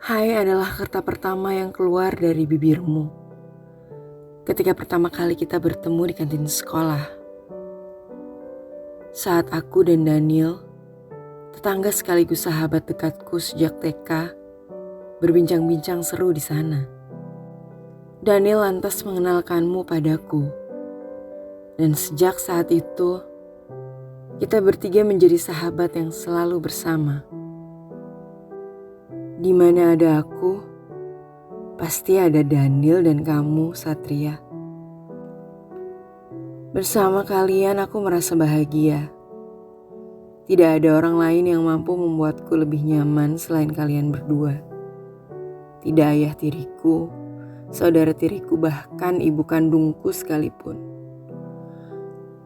Hai adalah kata pertama yang keluar dari bibirmu ketika pertama kali kita bertemu di kantin sekolah. Saat aku dan Daniel, tetangga sekaligus sahabat dekatku sejak TK, berbincang-bincang seru di sana. Daniel lantas mengenalkanmu padaku. Dan sejak saat itu, kita bertiga menjadi sahabat yang selalu bersama. Di mana ada aku, pasti ada Daniel dan kamu, Satria. Bersama kalian aku merasa bahagia. Tidak ada orang lain yang mampu membuatku lebih nyaman selain kalian berdua. Tidak ayah tiriku, saudara tiriku, bahkan ibu kandungku sekalipun.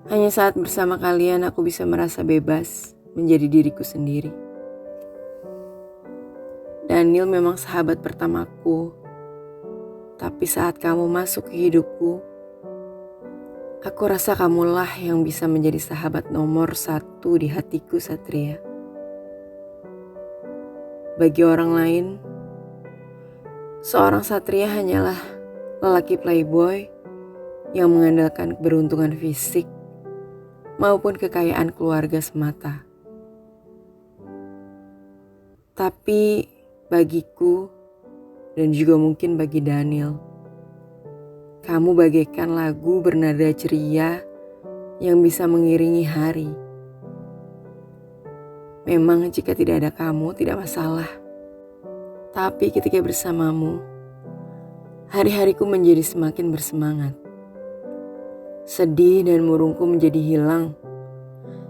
Hanya saat bersama kalian aku bisa merasa bebas menjadi diriku sendiri. Daniel memang sahabat pertamaku, tapi saat kamu masuk ke hidupku, aku rasa kamulah yang bisa menjadi sahabat nomor 1 di hatiku, Satria. Bagi orang lain, seorang Satria hanyalah lelaki playboy yang mengandalkan keberuntungan fisik maupun kekayaan keluarga semata. Tapi bagiku, dan juga mungkin bagi Daniel, kamu bagaikan lagu bernada ceria yang bisa mengiringi hari. Memang jika tidak ada kamu tidak masalah. Tapi ketika bersamamu, hari-hariku menjadi semakin bersemangat. Sedih dan murungku menjadi hilang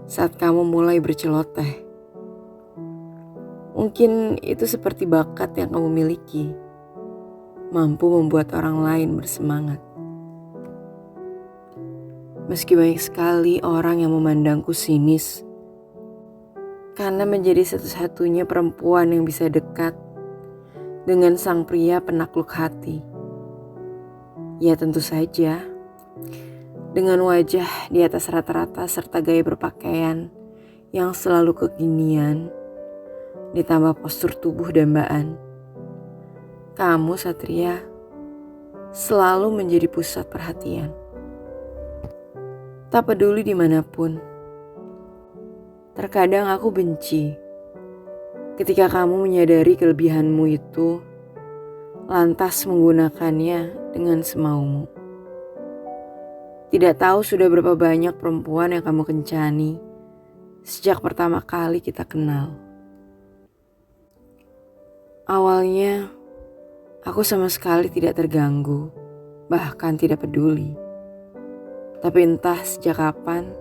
saat kamu mulai berceloteh. Mungkin itu seperti bakat yang kamu miliki, mampu membuat orang lain bersemangat. Meski banyak sekali orang yang memandangku sinis, karena menjadi satu-satunya perempuan yang bisa dekat dengan sang pria penakluk hati. Ya tentu saja, dengan wajah di atas rata-rata serta gaya berpakaian yang selalu kekinian, ditambah postur tubuh dambaan, kamu, Satria, selalu menjadi pusat perhatian. Tak peduli dimanapun. Terkadang aku benci ketika kamu menyadari kelebihanmu itu, lantas menggunakannya dengan semaumu. Tidak tahu sudah berapa banyak perempuan yang kamu kencani sejak pertama kali kita kenal. Awalnya, aku sama sekali tidak terganggu, bahkan tidak peduli. Tapi entah sejak kapan,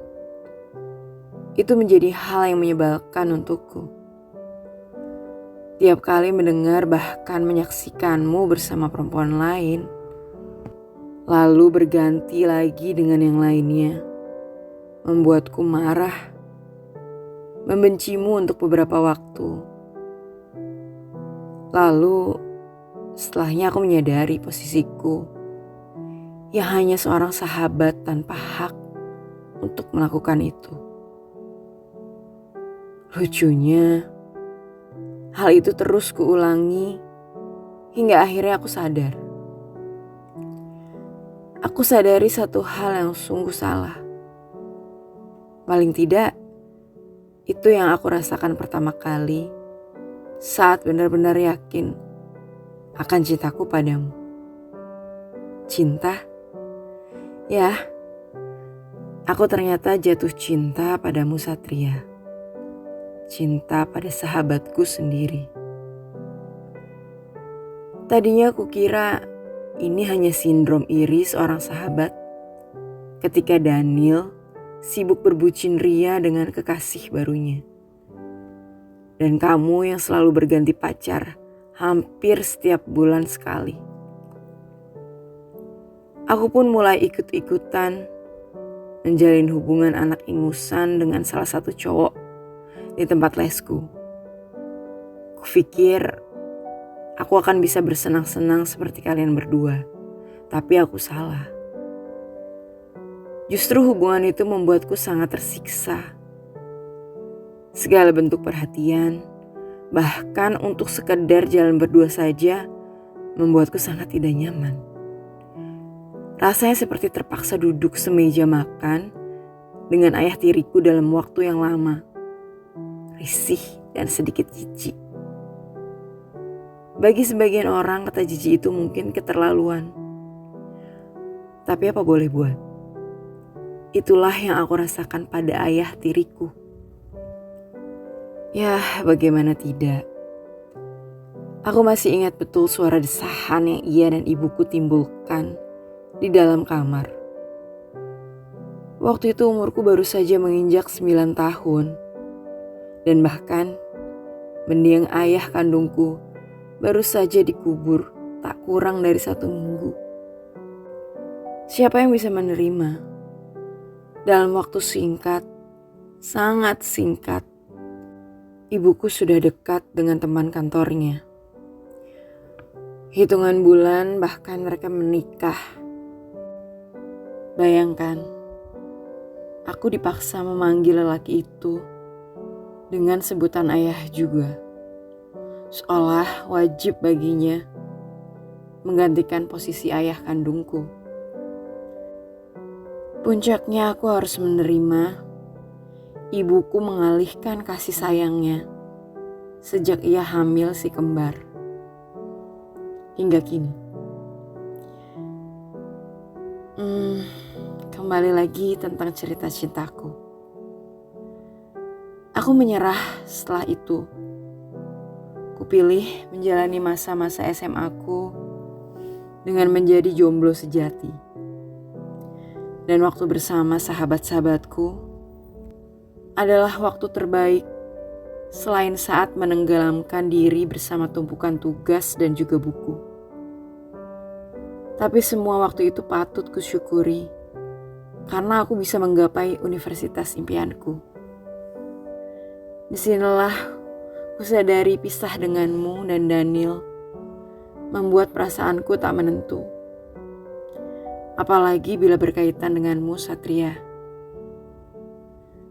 itu menjadi hal yang menyebalkan untukku. Tiap kali mendengar bahkan menyaksikanmu bersama perempuan lain, lalu berganti lagi dengan yang lainnya, membuatku marah, membencimu untuk beberapa waktu. Lalu, setelahnya aku menyadari posisiku yang hanya seorang sahabat tanpa hak untuk melakukan itu. Lucunya, hal itu terus kuulangi hingga akhirnya aku sadar. Aku sadari satu hal yang sungguh salah. Paling tidak, itu yang aku rasakan pertama kali saat benar-benar yakin akan cintaku padamu. Cinta? Ya, aku ternyata jatuh cinta padamu, Satria. Cinta pada sahabatku sendiri. Tadinya aku kira ini hanya sindrom iri seorang sahabat ketika Daniel sibuk berbucin ria dengan kekasih barunya. Dan kamu yang selalu berganti pacar hampir setiap bulan sekali. Aku pun mulai ikut-ikutan menjalin hubungan anak ingusan dengan salah satu cowok di tempat lesku. Kupikir aku akan bisa bersenang-senang seperti kalian berdua, tapi aku salah. Justru hubungan itu membuatku sangat tersiksa. Segala bentuk perhatian, Bahkan untuk sekedar jalan berdua saja membuatku sangat tidak nyaman. Rasanya seperti terpaksa duduk semeja makan dengan ayah tiriku dalam waktu yang lama. Risih dan sedikit jijik. Bagi sebagian orang kata jijik itu mungkin keterlaluan. Tapi apa boleh buat? Itulah yang aku rasakan pada ayah tiriku. Ya, bagaimana tidak? Aku masih ingat betul suara desahan yang ia dan ibuku timbulkan di dalam kamar. Waktu itu umurku baru saja menginjak 9 tahun. Dan bahkan mendiang ayah kandungku baru saja dikubur tak kurang dari 1 minggu. Siapa yang bisa menerima? Dalam waktu singkat, sangat singkat, ibuku sudah dekat dengan teman kantornya. Hitungan bulan bahkan mereka menikah. Bayangkan, aku dipaksa memanggil lelaki itu dengan sebutan ayah juga. Seolah wajib baginya menggantikan posisi ayah kandungku. Puncaknya aku harus menerima ibuku mengalihkan kasih sayangnya sejak ia hamil si kembar. Hingga kini. Kembali lagi tentang cerita cintaku. Aku menyerah setelah itu. Kupilih menjalani masa-masa SMA-ku dengan menjadi jomblo sejati. Dan waktu bersama sahabat-sahabatku adalah waktu terbaik selain saat menenggelamkan diri bersama tumpukan tugas dan juga buku. Tapi semua waktu itu patut kusyukuri karena aku bisa menggapai universitas impianku. Disinilah kusadari pisah denganmu dan Daniel membuat perasaanku tak menentu. Apalagi bila berkaitan denganmu, Satria.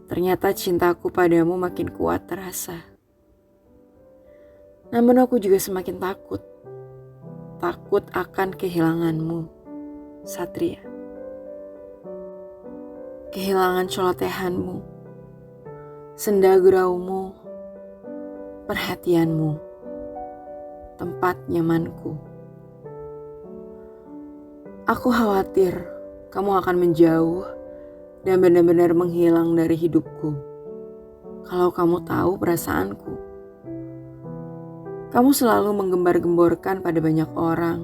Ternyata cintaku padamu makin kuat terasa. Namun aku juga semakin takut. Takut akan kehilanganmu, Satria. Kehilangan colotehanmu, senda guraumu, perhatianmu, tempat nyamanku. Aku khawatir kamu akan menjauh dan benar-benar menghilang dari hidupku. Kalau kamu tahu perasaanku. Kamu selalu menggembar-gemborkan pada banyak orang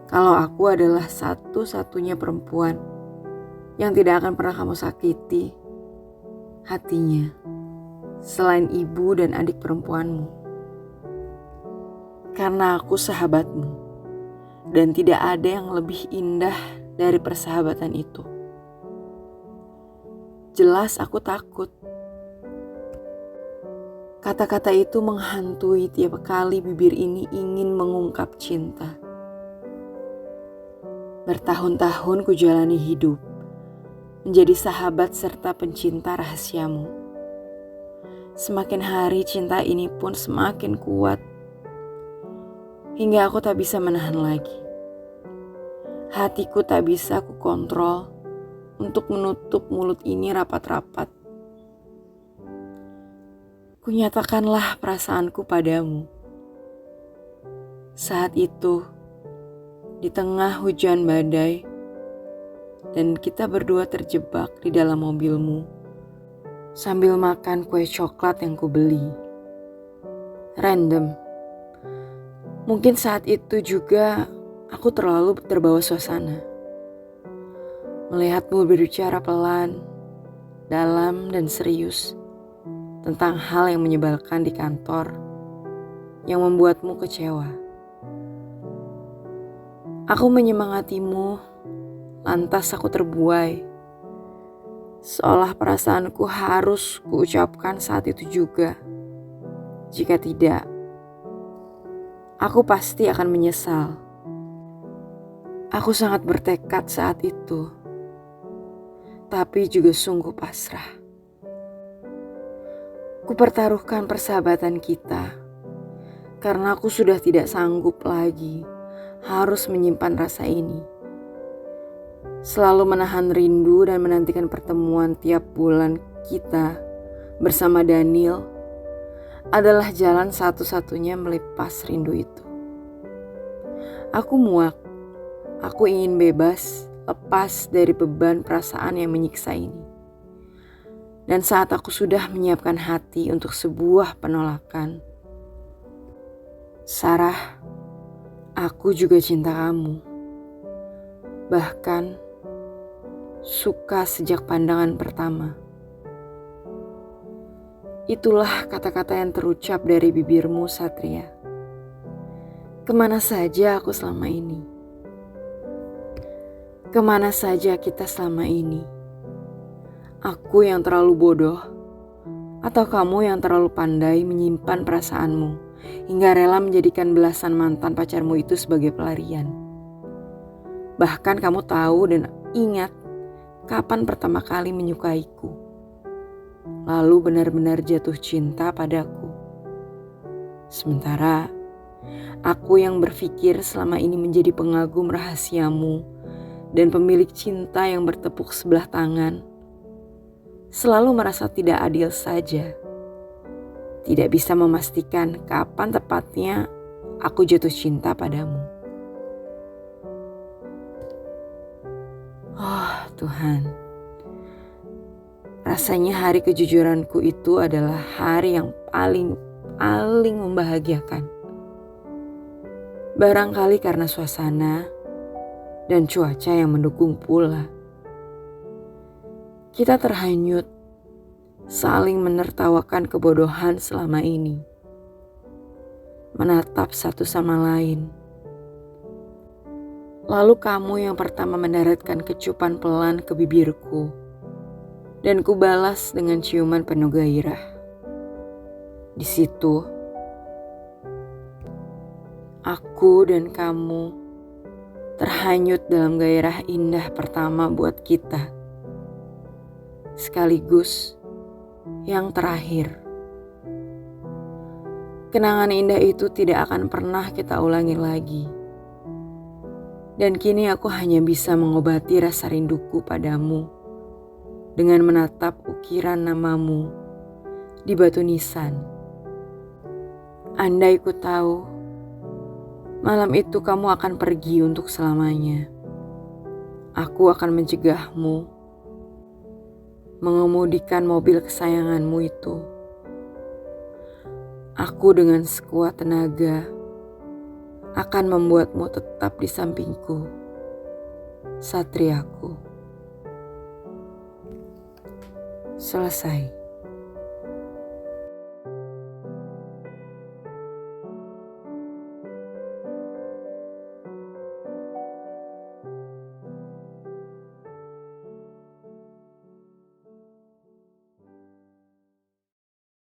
kalau aku adalah satu-satunya perempuan yang tidak akan pernah kamu sakiti hatinya selain ibu dan adik perempuanmu. Karena aku sahabatmu. Dan tidak ada yang lebih indah dari persahabatan itu. Jelas aku takut. Kata-kata itu menghantui tiap kali bibir ini ingin mengungkap cinta. Bertahun-tahun kujalani hidup, menjadi sahabat serta pencinta rahasiamu. Semakin hari cinta ini pun semakin kuat. Hingga aku tak bisa menahan lagi. Hatiku tak bisa aku kontrol untuk menutup mulut ini rapat-rapat. Kunyatakanlah perasaanku padamu. Saat itu, di tengah hujan badai, dan kita berdua terjebak di dalam mobilmu, sambil makan kue coklat yang kubeli. Random. Mungkin saat itu juga aku terlalu terbawa suasana. Melihatmu berbicara pelan, dalam dan serius tentang hal yang menyebalkan di kantor yang membuatmu kecewa. Aku menyemangatimu, lantas aku terbuai. Seolah perasaanku harus kuucapkan saat itu juga. Jika tidak, aku pasti akan menyesal. Aku sangat bertekad saat itu, tapi juga sungguh pasrah. Kupertaruhkan persahabatan kita karena aku sudah tidak sanggup lagi harus menyimpan rasa ini. Selalu menahan rindu dan menantikan pertemuan tiap bulan kita bersama Daniel adalah jalan satu-satunya melepas rindu itu. Aku muak, aku ingin bebas, lepas dari beban perasaan yang menyiksa ini. Dan saat aku sudah menyiapkan hati untuk sebuah penolakan, Sarah, aku juga cinta kamu. Bahkan suka sejak pandangan pertama. Itulah kata-kata yang terucap dari bibirmu, Satria. Kemana saja aku selama ini? Kemana saja kita selama ini? Aku yang terlalu bodoh, atau kamu yang terlalu pandai menyimpan perasaanmu hingga rela menjadikan belasan mantan pacarmu itu sebagai pelarian? Bahkan kamu tahu dan ingat kapan pertama kali menyukaiku, lalu benar-benar jatuh cinta padaku. Sementara aku yang berpikir selama ini menjadi pengagum rahasiamu dan pemilik cinta yang bertepuk sebelah tangan, selalu merasa tidak adil saja. Tidak bisa memastikan kapan tepatnya aku jatuh cinta padamu. Oh Tuhan, rasanya hari kejujuranku itu adalah hari yang paling membahagiakan. Barangkali karena suasana dan cuaca yang mendukung pula. Kita terhanyut, saling menertawakan kebodohan selama ini, menatap satu sama lain. Lalu kamu yang pertama mendaratkan kecupan pelan ke bibirku, dan kubalas dengan ciuman penuh gairah. Di situ, aku dan kamu terhanyut dalam gairah indah pertama buat kita. Sekaligus yang terakhir. Kenangan indah itu tidak akan pernah kita ulangi lagi. Dan kini aku hanya bisa mengobati rasa rinduku padamu dengan menatap ukiran namamu di batu nisan. Andai ku tahu malam itu kamu akan pergi untuk selamanya, aku akan mencegahmu mengemudikan mobil kesayanganmu itu. Aku dengan sekuat tenaga akan membuatmu tetap di sampingku, Satriaku. Selesai.